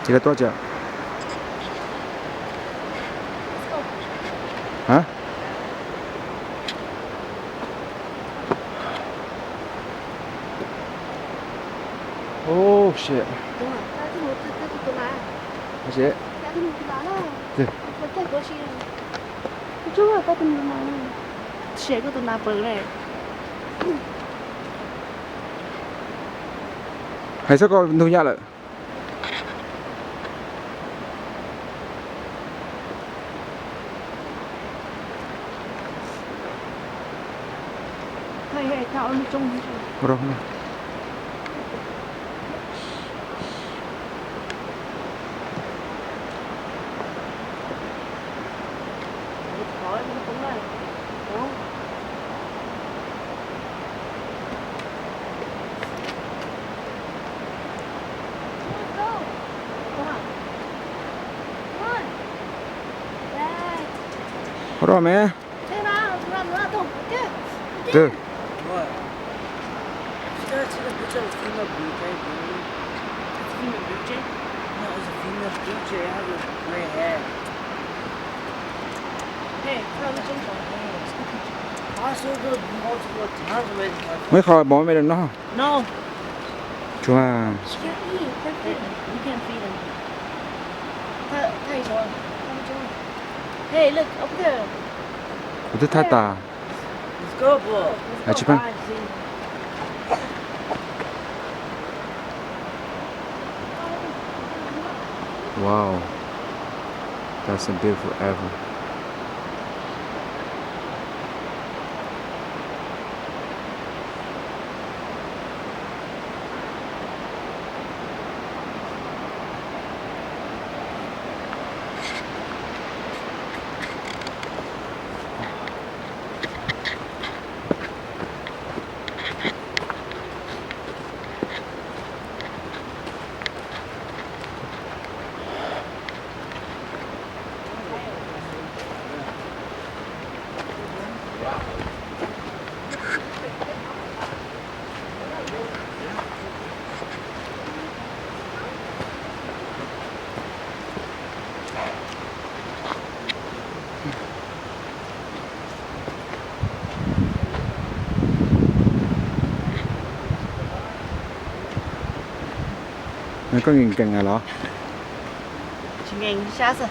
这个多少钱？啊？Oh shit！ đúng rồi, ta thì một cái lá, 而且 ta thì một cái lá là, 对， có thể có gì rồi, cái chỗ là ta thì một cái lá này, sẽ có tụi nào bự này, 还是个弄下了。 hay cao lên trong, Rồi. khỏi nó cũng này, đúng. Rồi mẹ. Thế nào, làm nữa thôi, kia. Từ. What? She got a picture of a female blue jay. It's female blue jay. No, it's a female blue jay. It has a gray hair. Hey, cao lên trong khỏi. I saw the multiple times already. Mấy khỏi bỏ mẹ đừng nó. No, Chua. she can't eat. You can't feed them. Thay rồi. Hey, look up there. 어디 탔다. Let's go, bro. 아, 집안. Wow. That's a beautiful ever. Mày có nghiền cành à lọ? Chị nghe xa rồi.